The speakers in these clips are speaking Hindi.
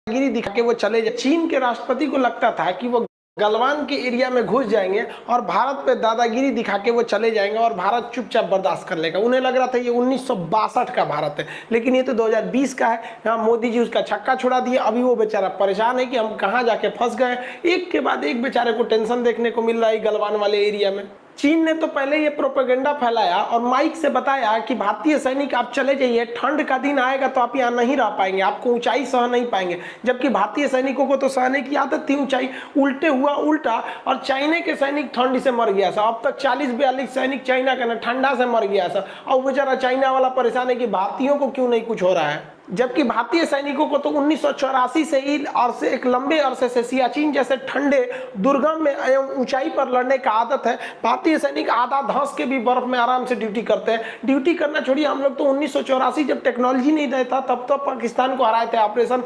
गिरी दिखा के वो चले जाए। चीन के राष्ट्रपति को लगता था कि वो गलवान के एरिया में घुस जाएंगे और भारत पे दादागिरी दिखा के वो चले जाएंगे और भारत चुपचाप बर्दाश्त कर लेगा। उन्हें लग रहा था ये 1962 का भारत है, लेकिन ये तो 2020 का है। यहाँ मोदी जी उसका छक्का छुड़ा दिए। अभी वो बेचारा परेशान है कि हम कहाँ जाके फंस गए। एक के बाद एक बेचारे को टेंशन देखने को मिल रहा है गलवान वाले एरिया में। चीन ने तो पहले ये प्रोपेगेंडा फैलाया और माइक से बताया कि भारतीय सैनिक आप चले जाइए, ठंड का दिन आएगा तो आप यहाँ नहीं रह पाएंगे, आपको ऊंचाई सह नहीं पाएंगे। जबकि भारतीय सैनिकों को तो सहने की आदत थी ऊंचाई। उल्टे हुआ उल्टा, और चाइना के सैनिक ठंड से मर गया था। अब तक 40-42 सैनिक चाइना का ठंडा से मर गया था, और बेचारा चाइना वाला परेशान है कि भारतीयों को क्यों नहीं कुछ हो रहा है। जबकि भारतीय सैनिकों को तो 1984 से ही और से एक लंबे अरसे से सियाचिन जैसे ठंडे दुर्गम में एवं ऊंचाई पर लड़ने का आदत है। भारतीय सैनिक आधा धंस के भी बर्फ में आराम से ड्यूटी करते हैं। ड्यूटी करना छोड़िए, हम लोग तो 1984 जब टेक्नोलॉजी नहीं रहता तब तो पाकिस्तान को हराए थे ऑपरेशन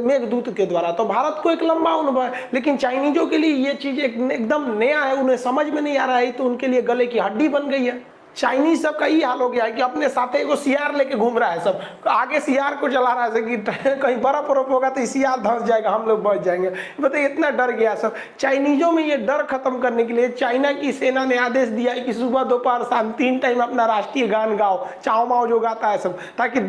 मेघदूत के द्वारा। तो भारत को एक लंबा अनुभव है, लेकिन चाइनीजों के लिए ये चीज एकदम नया है, उन्हें समझ में नहीं आ रहा है, तो उनके लिए गले की हड्डी बन गई है। चाइनीज सब का ये हाल हो गया है कि अपने साथ एगो सियार लेके घूम रहा है, सब आगे सियार को चला रहा है कि कहीं बर्फ बर्फ होगा तो सियार धंस जाएगा, हम लोग बच जाएंगे। बताइए, इतना डर गया सब। चाइनीजों में ये डर खत्म करने के लिए चाइना की सेना ने आदेश दिया है कि सुबह दोपहर शाम 3 टाइम अपना राष्ट्रीय गान गाओ, चाओ माओ जो गाता है सब, ताकि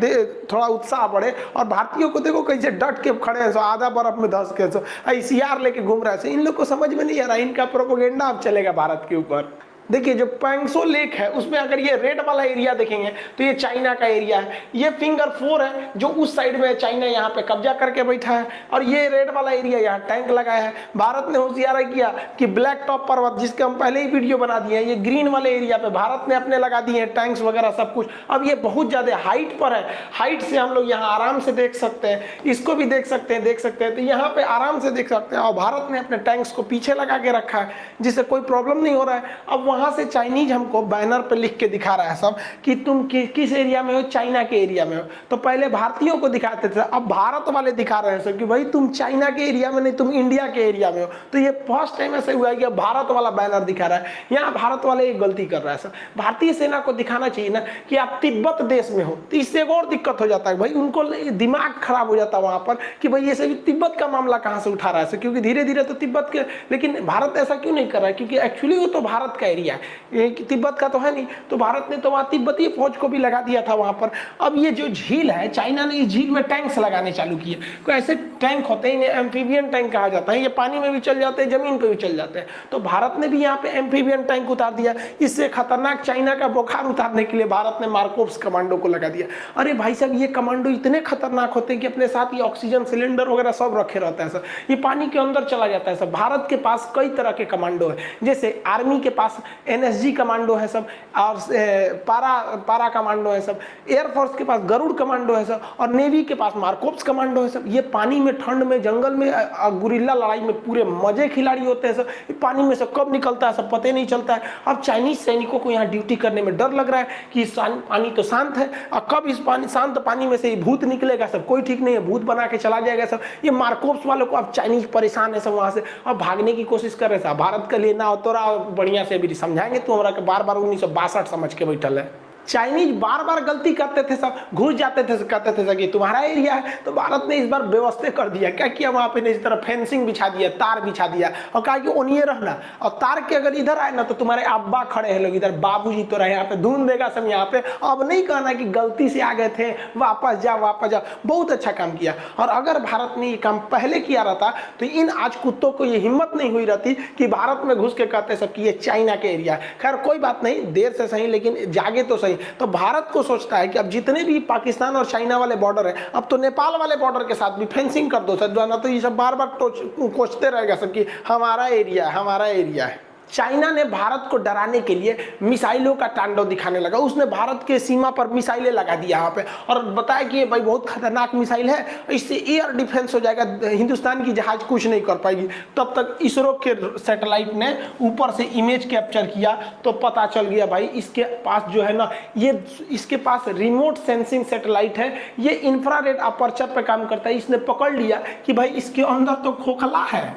थोड़ा उत्साह बढ़े। और भारतीयों को देखो कैसे डट के खड़े हैं, आधा बर्फ में धंस के सियार लेके घूम रहा है। इन लोग को समझ में नहीं आ रहा, इनका प्रोपेगेंडा अब चलेगा भारत के ऊपर। देखिए, जो पैंगसो लेक है उसमें अगर ये रेड वाला एरिया देखेंगे तो ये चाइना का एरिया है। ये फिंगर 4 है जो उस साइड में चाइना यहाँ पे कब्जा करके बैठा है, और ये रेड वाला एरिया यहाँ टैंक लगाया है। भारत ने होशियारी किया कि ब्लैक टॉप पर्वत, जिसके हम पहले ही वीडियो बना दिए हैं, ये ग्रीन वाले एरिया पे भारत ने अपने लगा दिए हैं टैंक्स वगैरह सब कुछ। अब ये बहुत ज्यादा हाइट पर है, हाइट से हम लोग यहाँ आराम से देख सकते हैं, इसको भी देख सकते हैं, तो यहाँ पे आराम से देख सकते हैं। और भारत ने अपने टैंक्स को पीछे लगा के रखा है, जिससे कोई प्रॉब्लम नहीं हो रहा है। अब वहां से चाइनीज हमको बैनर पे लिख के दिखा रहा है सब कि तुम किस एरिया में हो, चाइना के एरिया में हो। तो पहले भारतीयों को दिखाते थे, अब भारत वाले दिखा रहे हैं सब कि भाई तुम चाइना के एरिया में नहीं, तुम इंडिया के एरिया में हो। तो ये फर्स्ट टाइम ऐसे हुआ है कि भारत वाला बैनर दिखा रहा है। यहाँ भारत वाले एक गलती कर रहा है सर। भारतीय सेना को दिखाना चाहिए ना कि आप तिब्बत देश में हो, तो इससे एक और दिक्कत हो जाता है भाई, उनको दिमाग खराब हो जाता है वहां पर कि भाई ये सभी तिब्बत का मामला कहाँ से उठा रहा है, क्योंकि धीरे धीरे तो तिब्बत के, लेकिन भारत ऐसा क्यों नहीं कर रहा है, क्योंकि एक्चुअली वो तो भारत का एरिया है, तिब्बत का तो है नहीं। तो भारत ने तो वहां तिब्बती फौज को भी लगा दिया था वहां पर। अब ये जो झील है, चाइना ने इस झील में टैंक्स लगाने चालू किए। कोई ऐसे टैंक होते हैं, एम्फीबियन टैंक कहा जाता है, ये पानी में भी चल जाते हैं, जमीन पे भी चल जाते हैं। तो भारत ने भी यहाँ पे एम्फीबियन टैंक उतार दिया। इससे खतरनाक चाइना का बुखार उतारने के लिए भारत ने मार्कोव्स कमांडो को लगा दिया। अरे भाई साहब, ये कमांडो इतने खतरनाक होते हैं कि अपने साथ ये ऑक्सीजन सिलेंडर वगैरह सब रखे रहता है सर। ये पानी के अंदर चला जाता है सर। भारत के पास कई तरह के कमांडो है, जैसे आर्मी के पास NSG कमांडो है सब, और पारा कमांडो है सब, एयरफोर्स के पास गरुड़ कमांडो है सब, और नेवी के पास मार्कोव्स कमांडो है सब। ये पानी में, ठंड में, जंगल में, गुरिल्ला लड़ाई में पूरे मजे खिलाड़ी होते हैं सब। पानी में से कब निकलता है सब पता नहीं चलता है। अब चाइनीज सैनिकों को यहाँ ड्यूटी करने में डर लग रहा है कि पानी तो शांत है, और कब इस पानी शांत पानी में से भूत निकलेगा सब, कोई ठीक नहीं है, भूत बना के चला जाएगा सब। ये मार्कोव्स वालों को अब चाइनीज परेशान है सब, वहां से अब भागने की कोशिश कर रहे हैं। भारत के लिए ना तोरा बढ़िया से भी समझाएंगे, तो हमारा बार बार 1962 समझ के बैठल है। चाइनीज बार बार गलती करते थे सब, घुस जाते थे, कहते थे कि तुम्हारा एरिया है। तो भारत ने इस बार व्यवस्था कर दिया। क्या किया वहां पे, इस तरह फेंसिंग बिछा दिया, तार बिछा दिया, और कहा कि ओनिए रहना, और तार के अगर इधर आए ना तो तुम्हारे अब्बा खड़े हैं लोग इधर, बाबूजी तो रहे यहाँ पे, धून देगा सब यहाँ पे। अब नहीं कहना कि गलती से आ गए थे, वापस जाओ वापस जाओ। बहुत अच्छा काम किया। और अगर भारत ने ये काम पहले किया रहता तो इन आज कुत्तों को ये हिम्मत नहीं हुई रहती कि भारत में घुस के कहते सब कि ये चाइना के एरिया है। खैर कोई बात नहीं, देर से सही लेकिन जागे तो सही। तो भारत को सोचता है कि अब जितने भी पाकिस्तान और चाइना वाले बॉर्डर है, अब तो नेपाल वाले बॉर्डर के साथ भी फेंसिंग कर दो सर, जो है ना, तो ये सब बार बार कोसते रहेगा सब कि हमारा एरिया है, हमारा एरिया है। चाइना ने भारत को डराने के लिए मिसाइलों का तांडव दिखाने लगा। उसने भारत के सीमा पर मिसाइलें लगा दी यहाँ पे, और बताया कि ये भाई बहुत खतरनाक मिसाइल है, इससे एयर डिफेंस हो जाएगा, हिंदुस्तान की जहाज कुछ नहीं कर पाएगी। तब तक इसरो के सैटेलाइट ने ऊपर से इमेज कैप्चर किया तो पता चल गया भाई इसके पास जो है ना, ये इसके पास रिमोट सेंसिंग सैटेलाइट है, ये इंफ्रारेड अपर्चर पे काम करता है। इसने पकड़ लिया कि भाई इसके अंदर तो खोखला है,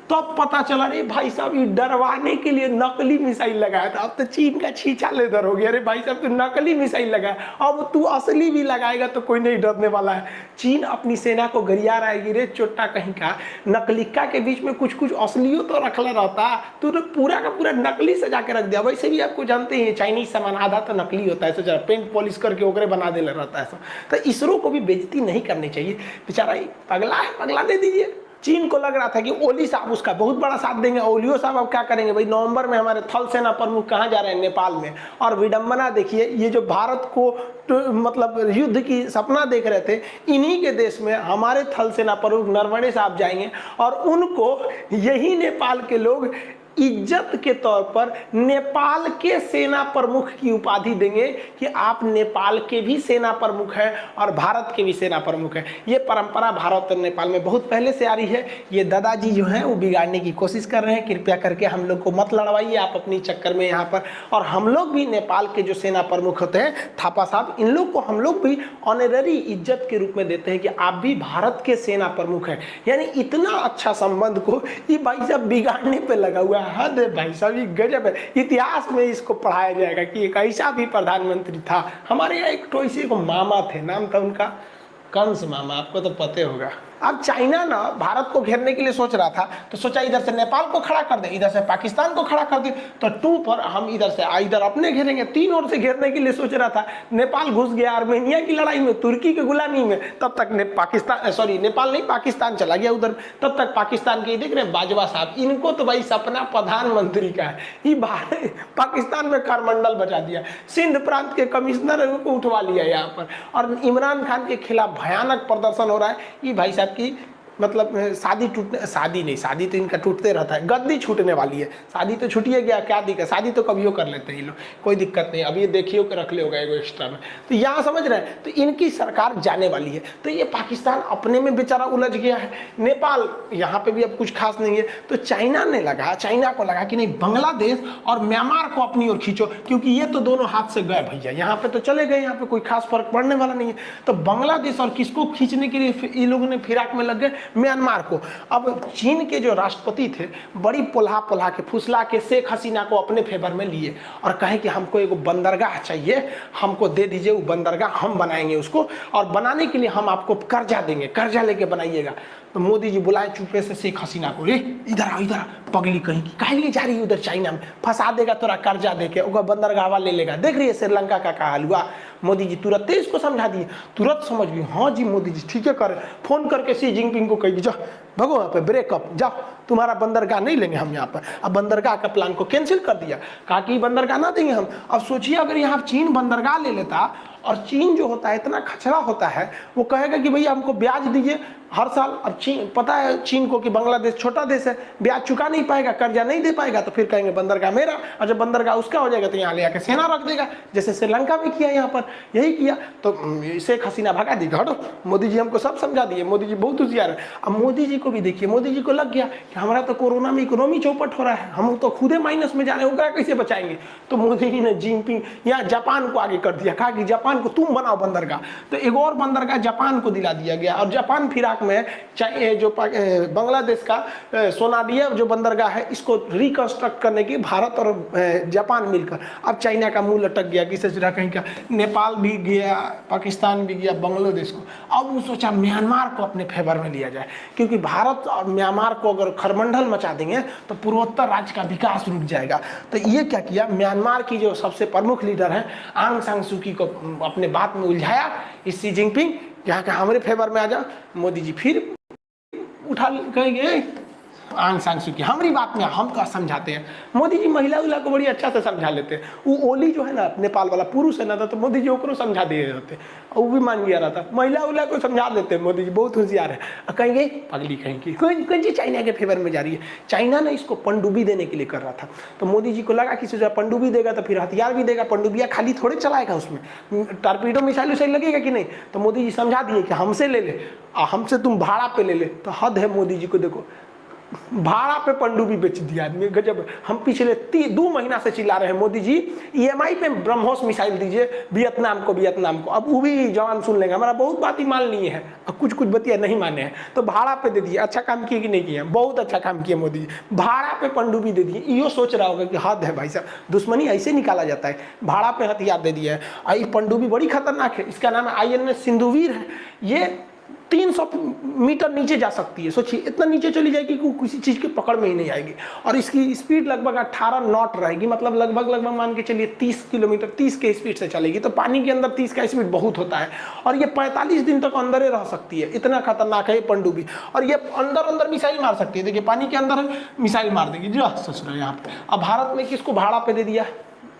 तो अब पता चला रे भाई साहब ये डरवाने के लिए नकली मिसाइल लगाया था। अब तो चीन का छींचा लेदर हो गया, अरे भाई साहब तू नकली मिसाइल लगाया, अब तू असली भी लगाएगा तो कोई नहीं डरने वाला है। चीन अपनी सेना को गरिया रहा है, रे चोटा कहीं का, नकलिका के बीच में कुछ कुछ असलियों तो रखला रहता, तू तो पूरा का पूरा नकली सजा के रख दिया। वैसे भी आपको जानते हैं चाइनीज सामान आधा तो नकली होता है, सोचा पेंट पॉलिश करके ओकरे बना देना रहता है सब। तो इसरो को भी बेइज्जती नहीं करनी चाहिए, बेचारा पगला है, पगला दे दीजिए। चीन को लग रहा था कि ओली साहब उसका बहुत बड़ा साथ देंगे, ओलियो साहब अब क्या करेंगे भाई, नवंबर में हमारे थल सेना प्रमुख कहाँ जा रहे हैं, नेपाल में। और विडंबना देखिए, ये जो भारत को मतलब युद्ध की सपना देख रहे थे, इन्हीं के देश में हमारे थल सेना प्रमुख नरवणे साहब जाएंगे और उनको यही नेपाल के लोग इज्जत के तौर पर नेपाल के सेना प्रमुख की उपाधि देंगे कि आप नेपाल के भी सेना प्रमुख हैं और भारत के भी सेना प्रमुख हैं। ये परंपरा भारत और नेपाल में बहुत पहले से आ रही है। ये दादाजी जो हैं वो बिगाड़ने की कोशिश कर रहे हैं, कृपया करके हम लोग को मत लड़वाइए आप अपनी चक्कर में यहाँ पर। और हम लोग भी नेपाल के जो सेना प्रमुख होते हैं थापा साहब, इन लोग को हम लोग भी ऑनररी इज्जत के रूप में देते हैं कि आप भी भारत के सेना प्रमुख हैं। यानी इतना अच्छा संबंध को ये भाई साहब बिगाड़ने पे लगा हुआ है। हद है भाई साहब, ये गजब है। इतिहास में इसको पढ़ाया जाएगा कि एक ऐसा भी प्रधानमंत्री था। हमारे यहाँ एक तो इसी को मामा थे, नाम था उनका कंस मामा, आपको तो पता होगा। अब चाइना ना भारत को घेरने के लिए सोच रहा था, तो सोचा इधर से नेपाल को खड़ा कर दे, इधर से पाकिस्तान को खड़ा कर दे, तो 2 पर हम इधर से इधर अपने घेरेंगे। 3 ओर से घेरने के लिए सोच रहा था। नेपाल घुस गया आर्मेनिया की लड़ाई में, तुर्की की गुलामी में, तब तक नेपाल नहीं पाकिस्तान चला गया उधर। तब तक पाकिस्तान के देख रहे बाजवा साहब, इनको तो भाई सपना प्रधानमंत्री का है, ये पाकिस्तान में करमंडल बचा दिया, सिंध प्रांत के कमिश्नर को उठवा लिया यहाँ पर। और इमरान खान के खिलाफ भयानक प्रदर्शन हो रहा है। ये भाई साहब की मतलब शादी तो इनका टूटते रहता है, गद्दी छूटने वाली है। शादी तो छूटिए गया, क्या दिक्कत, शादी तो कभी कर लेते हैं ये लोग, कोई दिक्कत नहीं। अब ये देखिए कि रख ले होगा एगो एक्स्ट्रा में, तो यहाँ समझ रहे हैं, तो इनकी सरकार जाने वाली है। तो ये पाकिस्तान अपने में बेचारा उलझ गया है, नेपाल यहाँ पे भी अब कुछ खास नहीं है। तो चाइना को लगा कि नहीं, बांग्लादेश और म्यांमार को अपनी ओर खींचो, क्योंकि ये तो दोनों हाथ से गए भैया, यहाँ पे तो चले गए, यहाँ पे कोई खास फर्क पड़ने वाला नहीं है। तो बांग्लादेश और किसको खींचने के लिए ये लोगों ने फिराक में लग गए, म्यांमार को। अब चीन के जो राष्ट्रपति थे बड़ी पोल्हा के फुसला के शेख हसीना को अपने फेवर में लिए और कहे कि हमको एक बंदरगाह चाहिए, हमको दे दीजिए वो बंदरगाह, हम बनाएंगे उसको, और बनाने के लिए हम आपको कर्जा देंगे, कर्जा लेके बनाइएगा। तो मोदी जी बुलाए चुपे से शेख हसीना को, इधर आ पगली कहीं की, काहे लिए जा रही है उधर चाइना में, फंसा देगा तोरा कर्जा देके, ओकर बंदरगाह ले लेगा। देख रही है श्रीलंका का हाल हुआ। मोदी जी तुरंत इसको समझा दिए, तुरंत समझ गई, हाँ जी मोदी जी ठीक है कर। फोन करके शी जिनपिंग को कही, जाओ भगो यहाँ पे, ब्रेकअप, जाओ, तुम्हारा बंदरगाह नहीं लेंगे हम यहाँ पर। अब बंदरगाह का प्लान को कैंसिल कर दिया, कहा कि बंदरगाह ना देंगे हम। अब सोचिए अगर यहाँ चीन बंदरगाह ले लेता, और चीन जो होता है इतना खचरा होता है, वो कहेगा कि भैया हमको ब्याज दीजिए हर साल। अब चीन, पता है चीन को कि बांग्लादेश छोटा देश है, ब्याज चुका नहीं पाएगा, कर्जा नहीं दे पाएगा, तो फिर कहेंगे बंदरगाह मेरा, और जब बंदरगाह उसका हो जाएगा तो यहाँ ले आके सेना रख देगा, जैसे श्रीलंका में किया, यहाँ पर यही किया। तो शेख हसीना भगा दी, हटो, मोदी जी हमको सब समझा दिए, मोदी जी बहुत होशियार है। अब मोदी जी को भी देखिए, मोदी जी को लग गया कि हमारा तो कोरोना में इकोनॉमी चौपट हो रहा है, हम तो खुदे माइनस में जा रहे हैं, उनका कैसे बचाएंगे। तो मोदी जी ने जिनपिंग यहाँ जापान को आगे कर दिया, कहा कि जापान को तुम बनाओ बंदरगाह। तो एक और बंदरगाह जापान को दिला दिया गया, और जापान फिराक में जो बांग्लादेश का सोनाडिया जो बंदरगाह है, इसको रिकंस्ट्रक्ट करने की भारत और जापान मिलकर। अब चाइना का मुंह लटक गया, किसे जरा कहीं का, नेपाल भी गया, पाकिस्तान भी गया, बांग्लादेश को। अब वो सोचा म्यांमार को अपने फेवर में लिया जाए, क्योंकि भारत और म्यांमार को अगर खरमंडल मचा देंगे तो पूर्वोत्तर राज्य का विकास रुक जाएगा। तो ये क्या किया, म्यांमार की जो सबसे प्रमुख लीडर है आंग सान सू की को अपने बात में उलझाया, इस शी जिनपिंग यहाँ का हमारे फेवर में आ जाओ। मोदी जी फिर उठा कहेंगे आंग सान सू की हमारी बात में हम तो समझाते हैं। मोदी जी महिला उला को बड़ी अच्छा से समझा लेते हैं। वो ओली जो है ना नेपाल वाला पुरुष है ना, तो मोदी जी ओकरो समझा दिए रहते, वो भी मान गया रहता, महिला उला को समझा देते हैं। मोदी जी बहुत होशियार है। कहेंगे पगली कहेंगे कौन जी चाइना के फेवर में जा रही है। चाइना ने इसको पनडुब्बी देने के लिए कर रहा था, तो मोदी जी को लगा कि सोचा पनडुब्बी देगा तो फिर हथियार भी देगा, पनडुब्बिया खाली थोड़े चलाएगा, उसमें टारपीडो मिसाइल उसाइल लगेगा कि नहीं। तो मोदी जी समझा दिए कि हमसे ले ले, हमसे तुम भाड़ा पे ले ले। तो हद है मोदी जी को, देखो भाड़ा पे पनडुब्बी बेच दिया आदमी, गजब। हम पिछले 2 महीना से चिल्ला रहे हैं मोदी जी ईएमआई पे ब्रह्मोस मिसाइल दीजिए वियतनाम को। अब वो भी जवान सुन लेंगे, हमारा बहुत बात ही मान लिए हैं, अब कुछ बतिया नहीं माने हैं, तो भाड़ा पे दे दिए। अच्छा काम किए कि नहीं किए? बहुत अच्छा काम किए मोदी जी, भाड़ा पे पनडुब्बी दे दिए। यो सोच रहा होगा कि हद है भाई साहब, दुश्मनी ऐसे निकाला जाता है, भाड़ा पे हथियार दे दिया है। ये पनडुब्बी बड़ी खतरनाक है, इसका नाम INS सिंधुवीर है। ये 300 मीटर नीचे जा सकती है, सोचिए इतना नीचे चली जाएगी कि किसी चीज़ की पकड़ में ही नहीं आएगी। और इसकी स्पीड लगभग 18 नॉट रहेगी, मतलब लगभग मान के चलिए 30 किलोमीटर 30 के स्पीड से चलेगी। तो पानी के अंदर 30 का स्पीड बहुत होता है, और ये 45 दिन तक अंदर ही रह सकती है, इतना खतरनाक है ये पनडुब्बी। और ये अंदर मिसाइल मार सकती है, देखिए पानी के अंदर मिसाइल मार देगी जो सोच रहे हैं यहाँ पे। अब भारत ने किसको भाड़ा पे दे दिया?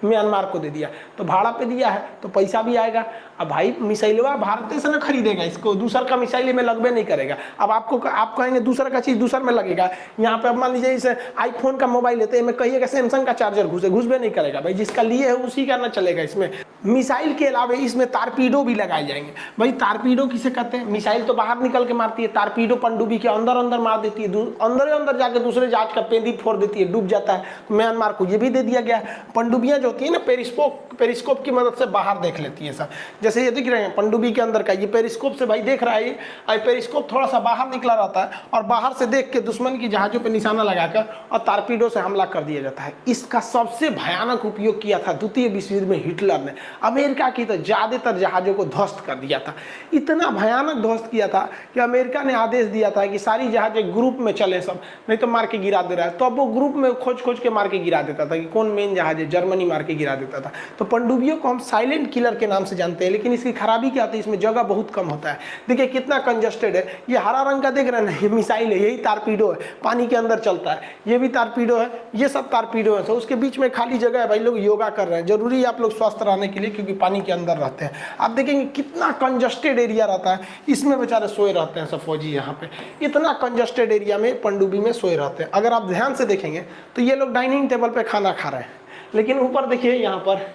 म्यांमार को दे दिया, तो भाड़ा पे दिया है तो पैसा भी आएगा। अब भाई मिसाइलवा भारत से ना खरीदेगा, इसको दूसर का मिसाइल में लगबे नहीं करेगा। अब आप कहेंगे दूसर का चीज़ दूसर में लगेगा। यहाँ पे अब मान लीजिए इसे आईफोन का मोबाइल लेते हैं, मैं कहिएगा सैमसंग का चार्जर घुसबे नहीं करेगा भाई, जिसका लिए है उसी का ना चलेगा। इसमें मिसाइल के अलावा इसमें तारपीडो भी लगाए जाएंगे। भाई तारपीडो किसे कहते हैं? मिसाइल तो बाहर निकल के मारती है, तारपीडो पनडुब्बी के अंदर मार देती है, अंदर जाके दूसरे जहाज का पेंदी फोड़ देती है, डूब जाता है। म्यांमार को ये भी दे दिया गया। पनडुब्बियां जो होती है ना पेरिस्कोप की मदद से बाहर देख लेती है सब। जैसे ये दिख रहे हैं पनडुब्बी के अंदर का, ये पेरिस्कोप से भाई देख रहा है, ये पेरिस्कोप थोड़ा सा बाहर निकला रहता है और बाहर से देख के दुश्मन की जहाजों पे निशाना लगाकर और तारपीडो से हमला कर दिया जाता है। इसका सबसे भयानक उपयोग किया था द्वितीय विश्व युद्ध में हिटलर ने। अमेरिका की तो ज्यादातर जहाजों को ध्वस्त कर दिया था, इतना भयानक ध्वस्त किया था कि अमेरिका ने आदेश दिया था कि सारी जहाजें ग्रुप में चले सब, नहीं तो मार के गिरा दे रहा है। तो अब वो ग्रुप में खोज के मार के गिरा देता था कि कौन मेन जहाज है, जर्मनी मार के गिरा देता था। तो पनडुब्बियों को हम साइलेंट किलर के नाम से जानते हैं, लेकिन इसकी खराबी क्या होती है? इसमें जगह बहुत कम होता है। देखिए कितना कंजस्टेड है, ये हरा रंग का देख रहे हैं, ये मिसाइल है, यही तारपीडो है, पानी के अंदर चलता है, ये भी तारपीडो है, ये सब तारपीडो है। तो उसके बीच में खाली जगह है, भाई लोग योगा कर रहे हैं, जरूरी है आप लोग स्वस्थ रहने के लिए, क्योंकि पानी के अंदर रहते हैं। आप देखेंगे कितना कंजस्टेड एरिया रहता है, इसमें बेचारे सोए रहते हैं सब फौजी। यहाँ पे इतना कंजस्टेड एरिया में पनडुब्बी में सोए रहते हैं। अगर आप ध्यान से देखेंगे तो ये लोग डाइनिंग टेबल पे खाना खा रहे हैं, लेकिन ऊपर देखिए यहाँ पर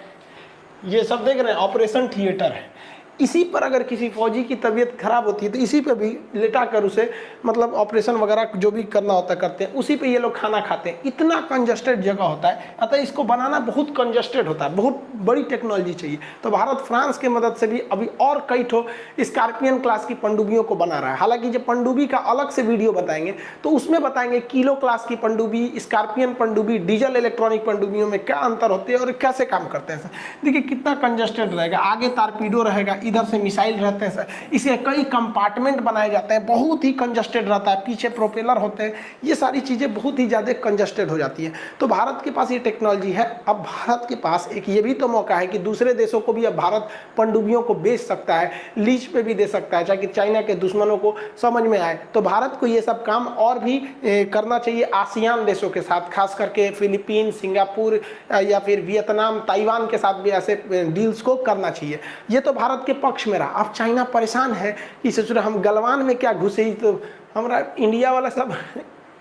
ये सब देख रहे हैं ऑपरेशन थिएटर है। इसी पर अगर किसी फौजी की तबीयत खराब होती है तो इसी पे भी लेटा कर उसे मतलब ऑपरेशन वगैरह जो भी करना होता करते हैं, उसी पे ये लोग खाना खाते हैं। इतना कंजस्टेड जगह होता है, अतः इसको बनाना बहुत कंजस्टेड होता है, बहुत बड़ी टेक्नोलॉजी चाहिए। तो भारत फ्रांस की मदद से भी अभी और कई ठो स्कॉर्पियन क्लास की पनडुब्बियों को बना रहा है। हालांकि जब पनडुब्बी का अलग से वीडियो बताएंगे तो उसमें बताएंगे किलो क्लास की पनडुब्बी, स्कॉर्पियन पनडुब्बी, डीजल इलेक्ट्रॉनिक पनडुब्बियों में क्या अंतर होते हैं और कैसे काम करते हैं। देखिए कितना कंजस्टेड रहेगा, आगे तारपीडो रहेगा, इधर से मिसाइल रहते हैं सर, इसे कई कंपार्टमेंट बनाए जाते हैं, बहुत ही कंजस्टेड रहता है, पीछे प्रोपेलर होते हैं, ये सारी चीज़ें बहुत ही ज़्यादा कंजस्टेड हो जाती है। तो भारत के पास ये टेक्नोलॉजी है। अब भारत के पास एक ये भी तो मौका है कि दूसरे देशों को भी अब भारत पनडुब्बियों को बेच सकता है, लीज पे भी दे सकता है, ताकि चाइना के दुश्मनों को समझ में आए। तो भारत को ये सब काम और भी करना चाहिए आसियान देशों के साथ, खास करके फिलीपीन, सिंगापुर या फिर वियतनाम, ताइवान के साथ भी ऐसे डील्स को करना चाहिए। ये तो भारत के पक्ष में रहा। अब चाइना परेशान है कि सोच रहे हम गलवान में क्या घुसे, तो हमारा इंडिया वाला सब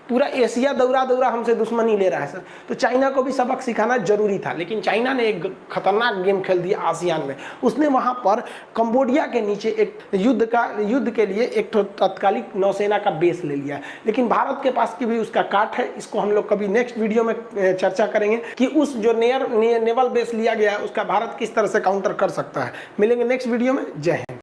पूरा एशिया दौरा हमसे दुश्मनी ले रहा है सर। तो चाइना को भी सबक सिखाना जरूरी था, लेकिन चाइना ने एक खतरनाक गेम खेल दिया आसियान में। उसने वहां पर कंबोडिया के नीचे एक युद्ध के लिए एक तत्कालिक नौसेना का बेस ले लिया। लेकिन भारत के पास की भी उसका काट है, इसको हम लोग कभी नेक्स्ट वीडियो में चर्चा करेंगे कि उस जो नेवल बेस लिया गया है उसका भारत किस तरह से काउंटर कर सकता है। मिलेंगे नेक्स्ट वीडियो में। जय हिंद।